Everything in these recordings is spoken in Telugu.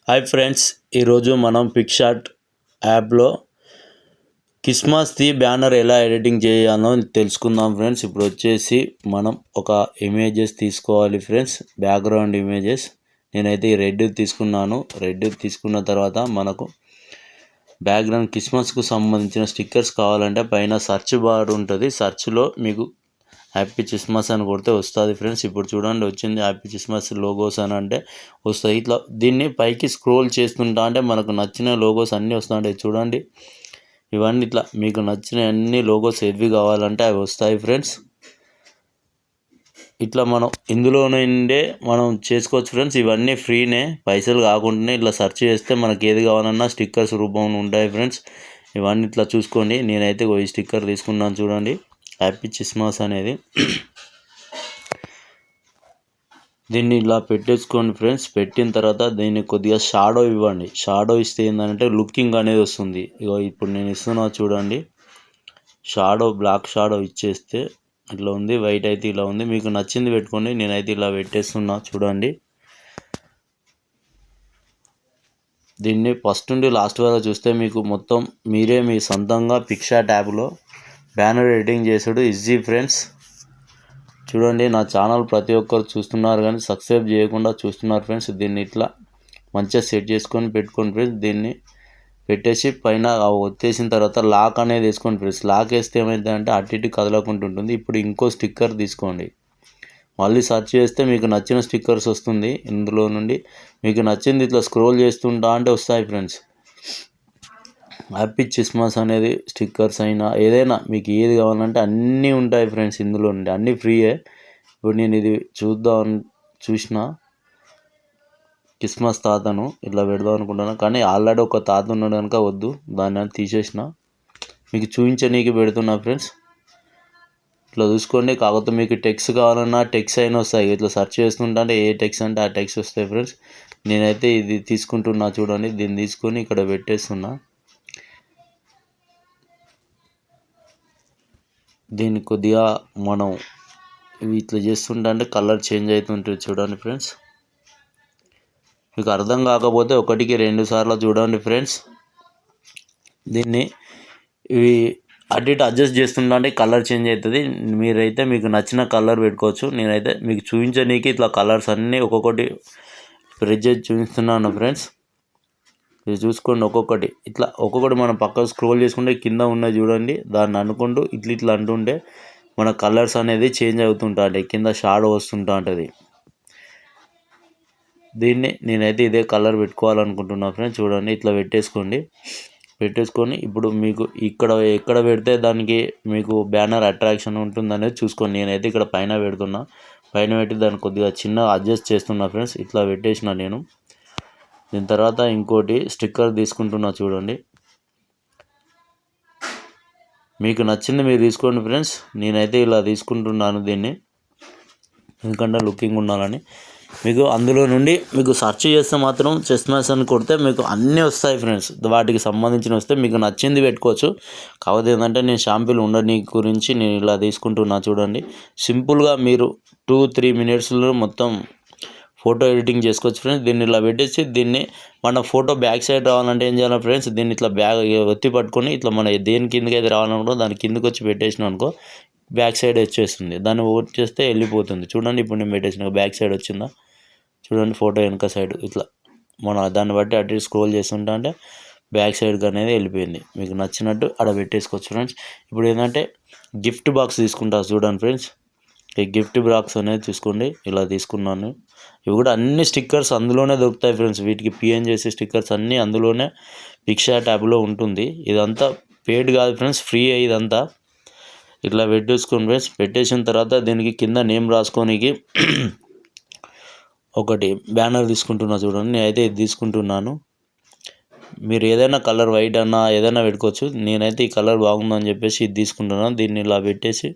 హాయ్ ఫ్రెండ్స్, ఈరోజు మనం పిక్సార్ట్ యాప్లో క్రిస్మస్ది బ్యానర్ ఎలా ఎడిటింగ్ చేయాలో తెలుసుకుందాం ఫ్రెండ్స్. ఇప్పుడు వచ్చేసి మనం ఒక ఇమేజెస్ తీసుకోవాలి ఫ్రెండ్స్, బ్యాక్గ్రౌండ్ ఇమేజెస్. నేనైతే ఈ రెడ్ తీసుకున్నాను. రెడ్ తీసుకున్న తర్వాత మనకు బ్యాక్గ్రౌండ్ క్రిస్మస్కు సంబంధించిన స్టిక్కర్స్ కావాలంటే పైన సెర్చ్ బార్ ఉంటుంది. సెర్చ్లో మీకు హ్యాపీ క్రిస్మస్ అని కొడితే వస్తుంది ఫ్రెండ్స్. ఇప్పుడు చూడండి వచ్చింది హ్యాపీ క్రిస్మస్ లోగోస్ అని అంటే వస్తాయి. ఇట్లా దీన్ని పైకి స్క్రోల్ చేస్తుంటా అంటే మనకు నచ్చిన లోగోస్ అన్నీ వస్తుంటాయి. చూడండి ఇవన్నీ ఇట్లా మీకు నచ్చిన అన్ని లోగోస్ ఏవి కావాలంటే అవి వస్తాయి ఫ్రెండ్స్. ఇట్లా మనం ఇందులో నుండే మనం చేసుకోవచ్చు ఫ్రెండ్స్. ఇవన్నీ ఫ్రీనే, పైసలు కాకుండానే. ఇట్లా సెర్చ్ చేస్తే మనకి ఏది కావాలన్నా స్టిక్కర్స్ రూపంలో ఉంటాయి ఫ్రెండ్స్. ఇవన్నీ ఇట్లా చూసుకోండి. నేనైతే ఈ స్టిక్కర్ తీసుకున్నాను చూడండి, హ్యాపీ క్రిస్మస్ అనేది. దీన్ని ఇలా పెట్టేసుకోండి ఫ్రెండ్స్. పెట్టిన తర్వాత దీన్ని కొద్దిగా షాడో ఇవ్వండి. షాడో ఇస్తే ఏంటంటే లుకింగ్ అనేది వస్తుంది. ఇగో ఇప్పుడు నేను ఇస్తున్నా చూడండి, షాడో బ్లాక్ షాడో ఇచ్చేస్తే ఇట్లా ఉంది. వైట్ అయితే ఇలా ఉంది. మీకు నచ్చింది పెట్టుకోండి. నేనైతే ఇలా పెట్టేస్తున్నా చూడండి. దీన్ని ఫస్ట్ నుండి లాస్ట్ వరకు చూస్తే మీకు మొత్తం మీరే మీ సొంతంగా పిక్సార్ట్ యాప్లో బ్యానర్ ఎడిటింగ్ చేసుడు ఈజీ ఫ్రెండ్స్. చూడండి నా ఛానల్ ప్రతి ఒక్కరు చూస్తున్నారు కానీ సబ్స్క్రైబ్ చేయకుండా చూస్తున్నారు ఫ్రెండ్స్. దీన్ని ఇట్లా మంచిగా సెట్ చేసుకొని పెట్టుకోండి ఫ్రెండ్స్. దీన్ని పెట్టేసి పైన వచ్చేసిన తర్వాత లాక్ అనేది వేసుకోండి ఫ్రెండ్స్. లాక్ వేస్తే ఏమైందంటే అటు ఇటు కదలకుండా ఉంటుంది. ఇప్పుడు ఇంకో స్టిక్కర్ తీసుకోండి. మళ్ళీ సెర్చ్ చేస్తే మీకు నచ్చిన స్టిక్కర్స్ వస్తుంది. ఇందులో నుండి మీకు నచ్చింది ఇట్లా స్క్రోల్ చేస్తుంటా అంటే వస్తాయి ఫ్రెండ్స్. హ్యాపీ క్రిస్మస్ అనేది స్టిక్కర్స్ అయినా ఏదైనా మీకు ఏది కావాలంటే అన్నీ ఉంటాయి ఫ్రెండ్స్. ఇందులో నుండి అన్నీ ఫ్రీయే. ఇప్పుడు నేను ఇది చూసిన క్రిస్మస్ తాతను ఇట్లా పెడదాం అనుకుంటున్నా, కానీ ఆల్రెడీ ఒక తాత ఉన్నాడు కనుక వద్దు, దాన్ని తీసేసిన. మీకు చూపించనీకి పెడుతున్నా ఫ్రెండ్స్. ఇట్లా చూసుకోండి. కాకపోతే మీకు టెక్స్ట్ కావాలన్నా టెక్స్ట్ అయినా వస్తాయి. ఇట్లా సెర్చ్ చేస్తుంటా అంటే ఏ టెక్స్ట్ అంటే ఆ టెక్స్ట్ వస్తాయి ఫ్రెండ్స్. నేనైతే ఇది తీసుకుంటున్నా చూడండి. దీన్ని తీసుకొని ఇక్కడ పెట్టేస్తున్నా. దీన్ని కొద్దిగా మనం ఇట్లా చేస్తుంటే అంటే కలర్ చేంజ్ అవుతుంటుంది చూడండి ఫ్రెండ్స్. మీకు అర్థం కాకపోతే 1-2 సార్లు చూడండి ఫ్రెండ్స్. దీన్ని ఇవి అటు ఇటు అడ్జస్ట్ చేస్తుంటే అంటే కలర్ చేంజ్ అవుతుంది. మీరైతే మీకు నచ్చిన కలర్ పెట్టుకోవచ్చు. నేనైతే మీకు చూపించనీకి ఇట్లా కలర్స్ అన్నీ ఒక్కొక్కటి ప్రెస్ చేసి చూపిస్తున్నాను ఫ్రెండ్స్. ఇది చూసుకోండి. ఒక్కొక్కటి మనం పక్కకు స్క్రోల్ చేసుకుంటే కింద ఉన్నది చూడండి, దాన్ని అనుకుంటూ ఇట్లా అంటుంటే మన కలర్స్ అనేది చేంజ్ అవుతుంటాయి. కింద షాడో వస్తుంటా ఉంటుంది. దీన్ని నేనైతే ఇదే కలర్ పెట్టుకోవాలనుకుంటున్నా ఫ్రెండ్స్. చూడండి ఇట్లా పెట్టేసుకొని ఇప్పుడు మీకు ఎక్కడ పెడితే దానికి మీకు బ్యానర్ అట్రాక్షన్ ఉంటుందనేది చూసుకోండి. నేనైతే ఇక్కడ పైన పెడుతున్నా. పైన పెట్టి దాన్ని కొద్దిగా చిన్న అడ్జస్ట్ చేస్తున్నా ఫ్రెండ్స్. ఇట్లా పెట్టేసిన నేను. దీని తర్వాత ఇంకోటి స్టిక్కర్ తీసుకుంటున్నా చూడండి. మీకు నచ్చింది మీరు తీసుకోండి ఫ్రెండ్స్. నేనైతే ఇలా తీసుకుంటున్నాను దీన్ని, ఎందుకంటే లుకింగ్ ఉండాలని. మీకు అందులో నుండి మీకు సెర్చ్ చేస్తే మాత్రం క్రిస్మస్ అని కొడితే మీకు అన్నీ వస్తాయి ఫ్రెండ్స్. వాటికి సంబంధించిన వస్తే మీకు నచ్చింది పెట్టుకోవచ్చు. కాకపోతే ఏంటంటే నేను షాంపుల్ ఉండని గురించి నేను ఇలా తీసుకుంటున్నా చూడండి. సింపుల్గా మీరు 2-3 మినిట్స్లో మొత్తం ఫోటో ఎడిటింగ్ చేసుకోవచ్చు ఫ్రెండ్స్. దీన్ని ఇలా పెట్టేసి దీన్ని మన ఫోటో బ్యాక్ సైడ్ రావాలంటే ఏం చేయాలి ఫ్రెండ్స్, దీన్ని ఇట్లా ఒత్తి పట్టుకొని ఇట్లా మన దేని కిందకి అయితే రావాలనుకో దాని కిందకి వచ్చి పెట్టేసినాం అనుకో బ్యాక్ సైడ్ వచ్చేస్తుంది. దాన్ని ఓట్ చేస్తే వెళ్ళిపోతుంది. చూడండి ఇప్పుడు నేను పెట్టేసిన బ్యాక్ సైడ్ వచ్చిందా చూడండి. ఫోటో వెనక సైడ్ ఇట్లా మన దాన్ని బట్టి అటు స్క్రోల్ చేస్తుంటా అంటే బ్యాక్ సైడ్కి అనేది వెళ్ళిపోయింది. మీకు నచ్చినట్టు అక్కడ పెట్టేసుకోవచ్చు ఫ్రెండ్స్. ఇప్పుడు ఏంటంటే గిఫ్ట్ బాక్స్ తీసుకుంటా చూడండి ఫ్రెండ్స్. ఈ గిఫ్ట్ బాక్స్ అనేది తీసుకోండి. ఇలా తీసుకున్నాను. ఇవి కూడా అన్ని స్టిక్కర్స్ అందులోనే దొరుకుతాయి ఫ్రెండ్స్. వీటికి పిఎన్జేసి స్టిక్కర్స్ అన్నీ అందులోనే పిక్సార్ట్ యాప్లో ఉంటుంది. ఇదంతా పెయిడ్ కాదు ఫ్రెండ్స్, ఫ్రీ ఇదంతా. ఇట్లా పెట్టేసుకోండి ఫ్రెండ్స్. పెట్టేసిన తర్వాత దీనికి కింద నేమ్ రాసుకోనికి ఒకటి బ్యానర్ తీసుకుంటున్నా చూడండి. నేనైతే ఇది తీసుకుంటున్నాను. మీరు ఏదైనా కలర్ వైట్ అన్నా ఏదైనా పెట్టుకోవచ్చు. నేనైతే ఈ కలర్ బాగుందని చెప్పేసి ఇది తీసుకుంటున్నాను. దీన్ని ఇలా పెట్టేసి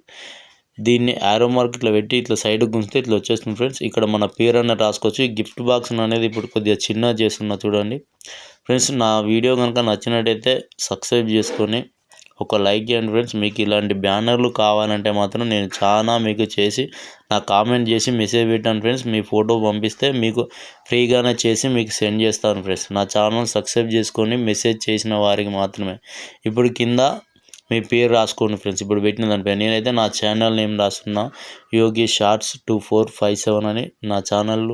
దీన్ని యారో మార్క్ ఇట్లా పెట్టి ఇట్లా సైడ్కి గుంజితే ఇట్లా వచ్చేస్తుంది ఫ్రెండ్స్. ఇక్కడ మన పేరు అనేది రాసుకోవచ్చు. ఈ గిఫ్ట్ బాక్స్ అనేది ఇప్పుడు కొద్దిగా చిన్నగా చేస్తున్నా చూడండి ఫ్రెండ్స్. నా వీడియో కనుక నచ్చినట్టయితే సబ్స్క్రైబ్ చేసుకొని ఒక లైక్ చేయండి ఫ్రెండ్స్. మీకు ఇలాంటి బ్యానర్లు కావాలంటే మాత్రం నేను చాలా మీకు చేసి నాకు కామెంట్ చేసి మెసేజ్ పెట్టాను ఫ్రెండ్స్. మీ ఫోటో పంపిస్తే మీకు ఫ్రీగానే చేసి మీకు సెండ్ చేస్తాను ఫ్రెండ్స్. నా ఛానల్ సబ్స్క్రైబ్ చేసుకొని మెసేజ్ చేసిన వారికి మాత్రమే. ఇప్పుడు కింద మీ పేరు రాసుకోండి ఫ్రెండ్స్. ఇప్పుడు పెట్టిన దానిపై నేనైతే నా ఛానల్ నేమ్ రాస్తున్నా, యోగి షార్ట్స్ 2457 అని నా ఛానల్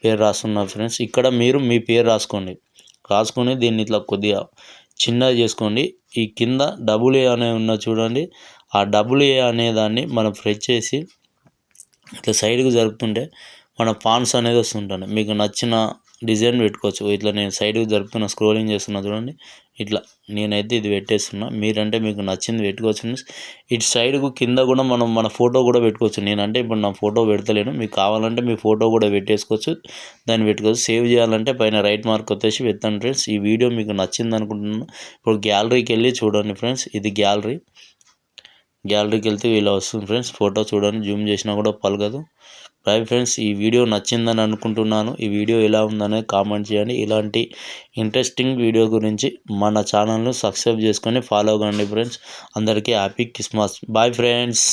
పేరు రాస్తున్నా ఫ్రెండ్స్. ఇక్కడ మీరు మీ పేరు రాసుకొని దీన్ని ఇట్లా కొద్దిగా చిన్నగా చేసుకోండి. ఈ కింద AA అనే ఉన్న చూడండి, ఆ AA అనే దాన్ని మనం ప్రెస్ చేసి ఇట్లా సైడ్కి జరుపుతుంటే మన ఫాంట్స్ అనేది వస్తుంటుంది. మీకు నచ్చిన డిజైన్ పెట్టుకోవచ్చు. ఇట్లా నేను సైడ్కి జరుపుతున్నా, స్క్రోలింగ్ చేస్తున్నా చూడండి. ఇట్లా నేనైతే ఇది పెట్టేస్తున్నా. మీరంటే మీకు నచ్చింది పెట్టుకోవచ్చు. ఇటు సైడ్కు కింద కూడా మనం మన ఫోటో కూడా పెట్టుకోవచ్చు. నేనంటే ఇప్పుడు నా ఫోటో పెడతలేను, మీకు కావాలంటే మీ ఫోటో కూడా పెట్టేసుకోవచ్చు, దాన్ని పెట్టుకోవచ్చు. సేవ్ చేయాలంటే పైన రైట్ మార్క్ వచ్చేసి పెట్టండి ఫ్రెండ్స్. ఈ వీడియో మీకు నచ్చింది అనుకుంటున్నాను. ఇప్పుడు గ్యాలరీకి వెళ్ళి చూడండి ఫ్రెండ్స్. ఇది గ్యాలరీకి వెళ్తే ఇలా వస్తుంది ఫ్రెండ్స్. ఫోటో చూడండి, జూమ్ చేసినా కూడా పలకదు. బాయ్ ఫ్రెండ్స్, ఈ వీడియో నచ్చిందని అనుకుంటున్నాను. ఈ వీడియో ఎలా ఉందనేది కామెంట్ చేయండి. ఇలాంటి ఇంట్రెస్టింగ్ వీడియో గురించి మన ఛానల్ను సబ్స్క్రైబ్ చేసుకొని ఫాలో కండి ఫ్రెండ్స్. అందరికీ హ్యాపీ క్రిస్మస్. Bye friends.